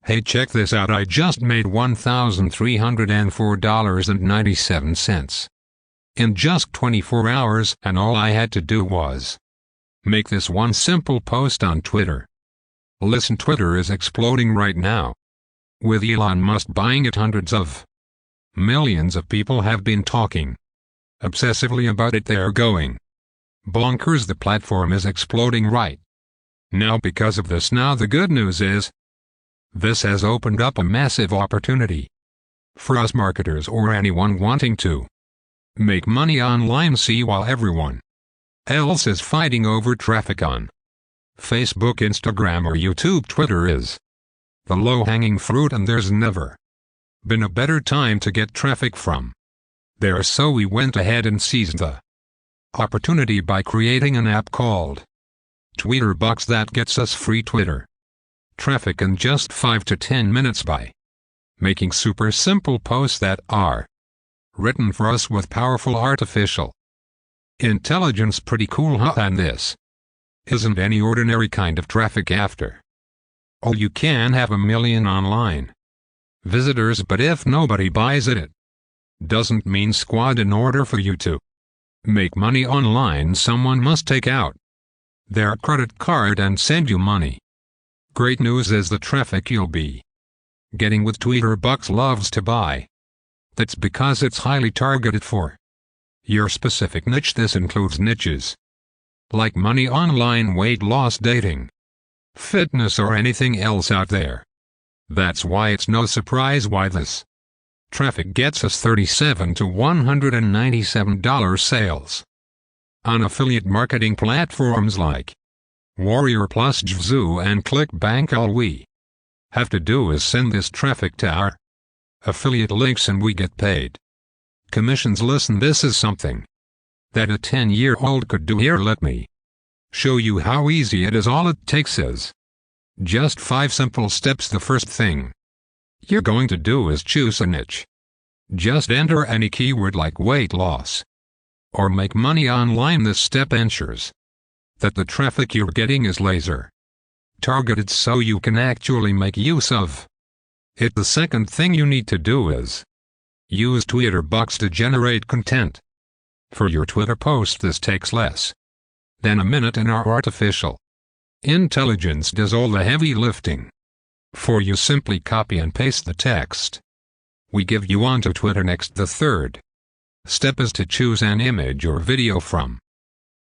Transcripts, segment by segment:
Hey, check this out, I just made $1,304.97 in just 24 hours, and all I had to do was make this one simple post on Twitter. Listen, Twitter is exploding right now. With Elon Musk buying it, hundreds of millions of people have been talking obsessively about it. They're going bonkers. The platform is exploding right now because of this. Now the good news is, this has opened up a massive opportunity for us marketers or anyone wanting to make money online. See, while everyone else is fighting over traffic on Facebook, Instagram, or YouTube, Twitter is the low-hanging fruit, and there's never been a better time to get traffic from there. So we went ahead and seized the opportunity by creating an app called TweeterBucks that gets us free Twitter traffic in just 5 to 10 minutes by making super simple posts that are written for us with powerful artificial intelligence. Pretty cool, huh? And this isn't any ordinary kind of traffic. After all, you can have 1 million online visitors, but if nobody buys it, it doesn't mean squat. In order for you to make money online, someone must take out their credit card and send you money. Great news is the traffic you'll be getting with TweeterBucks loves to buy. That's because it's highly targeted for your specific niche. This includes niches like money, online, weight loss, dating, fitness, or anything else out there. That's why it's no surprise why this traffic gets us $37 to $197 sales on affiliate marketing platforms like Warrior Plus, Zoo, and ClickBank. All we have to do is send this traffic to our affiliate links and we get paid commissions. Listen, this is something that a 10-year-old could do. Here, let me show you how easy it is. All it takes is just 5 simple steps. The first thing you're going to do is choose a niche. Just enter any keyword like weight loss or make money online. This step ensures that the traffic you're getting is laser targeted so you can actually make use of it. The second thing you need to do is use TweeterBucks to generate content for your Twitter post. This takes less than a minute, and our artificial intelligence does all the heavy lifting for you. Simply copy and paste the text we give you onto Twitter. Next, the third step is to choose an image or video from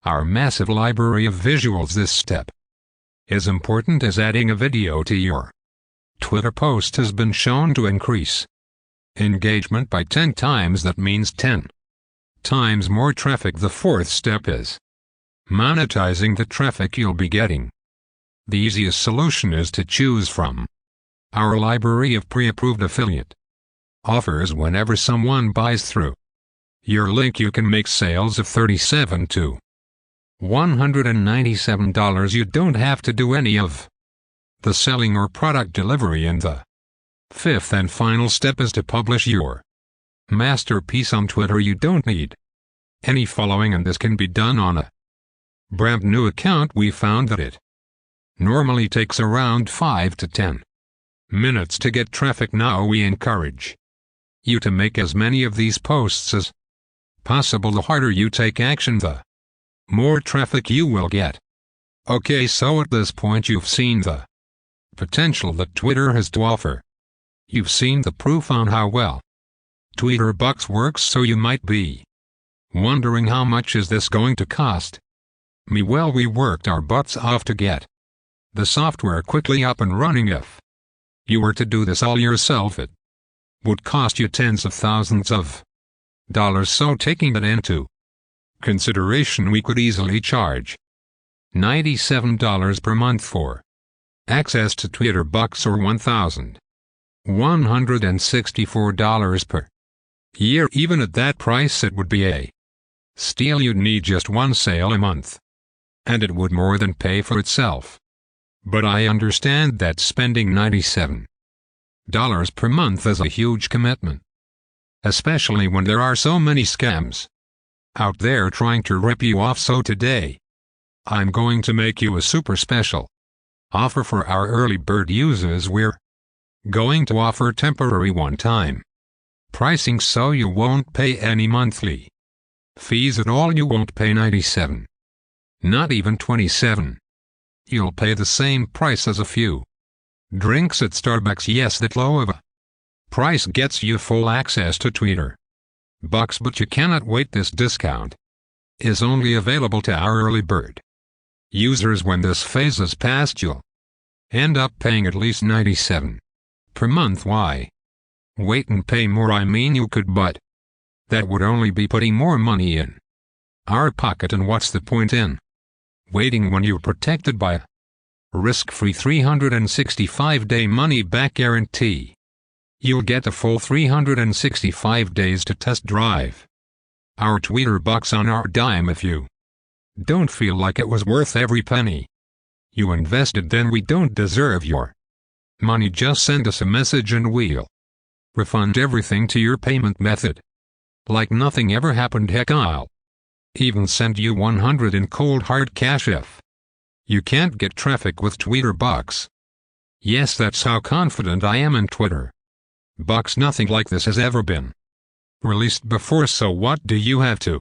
our massive library of visuals. This step is important as adding a video to your Twitter post has been shown to increase engagement by 10 times. That means 10 times more traffic. The fourth step is monetizing the traffic you'll be getting. The easiest solution is to choose from our library of pre-approved affiliate offers. Whenever someone buys through your link, you can make sales of $37 to $197. You don't have to do any of the selling or product delivery. And the fifth and final step is to publish your masterpiece on Twitter. You don't need any following, and this can be done on a brand new account. We found that it normally takes around 5 to 10 minutes to get traffic. Now we encourage you to make as many of these posts as possible. The harder you take action, the more traffic you will get. Okay, so at this point you've seen the potential that Twitter has to offer. You've seen the proof on how well TweeterBucks works, so you might be wondering, how much is this going to cost me? Well, we worked our butts off to get the software quickly up and running. If you were to do this all yourself, it would cost you tens of thousands of dollars. So taking that into consideration, we could easily charge $97 per month for access to TweeterBucks, or $1,164 per year. Even at that price, it would be a steal. You'd need just one sale a month, and it would more than pay for itself. But I understand that spending $97 per month is a huge commitment, especially when there are so many scams out there trying to rip you off. So today, I'm going to make you a super special offer for our early bird users. We're Going to offer temporary one-time pricing so you won't pay any monthly fees at all. You won't pay $97. Not even $27. You'll pay the same price as a few drinks at Starbucks. Yes, that low of a price gets you full access to TweeterBucks, but you cannot wait. This discount is only available to our early bird users. When this phase is past, you'll end up paying at least $97 per month. Why wait and pay more? I mean, you could, but that would only be putting more money in our pocket, and what's the point in waiting when you're protected by a risk-free 365-day money-back guarantee? You'll get a full 365 days to test drive our TweeterBucks on our dime. If you don't feel like it was worth every penny you invested, then we don't deserve your money. Just send us a message and we'll refund everything to your payment method like nothing ever happened. Heck, I'll even send you 100 in cold hard cash if you can't get traffic with TweeterBucks. Yes, that's how confident I am in TweeterBucks. Nothing like this has ever been released before, so what do you have to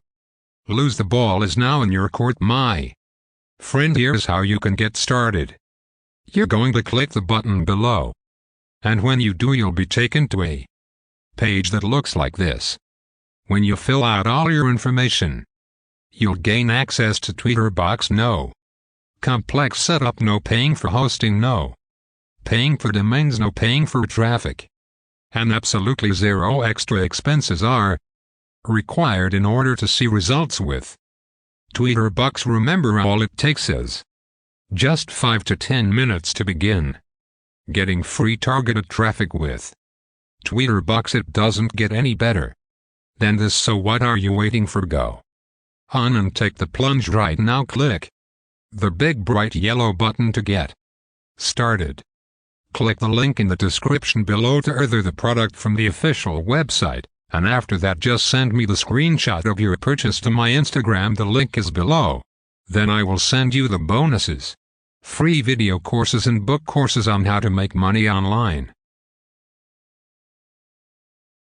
lose? The ball is now in your court, my friend. Here's how you can get started. You're going to click the button below, and when you do, you'll be taken to a page that looks like this. When you fill out all your information, you'll gain access to TweeterBucks. No complex setup, no paying for hosting, no paying for domains, no paying for traffic, and absolutely zero extra expenses are required in order to see results with TweeterBucks. Remember, all it takes is just 5 to 10 minutes to begin getting free targeted traffic with TweeterBucks. It doesn't get any better than this, so what are you waiting for? Go on and take the plunge right now. Click the big bright yellow button to get started. Click the link in the description below to order the product from the official website, and after that just send me the screenshot of your purchase to my Instagram. The link is below. Then I will send you the bonuses, free video courses and book courses on how to make money online.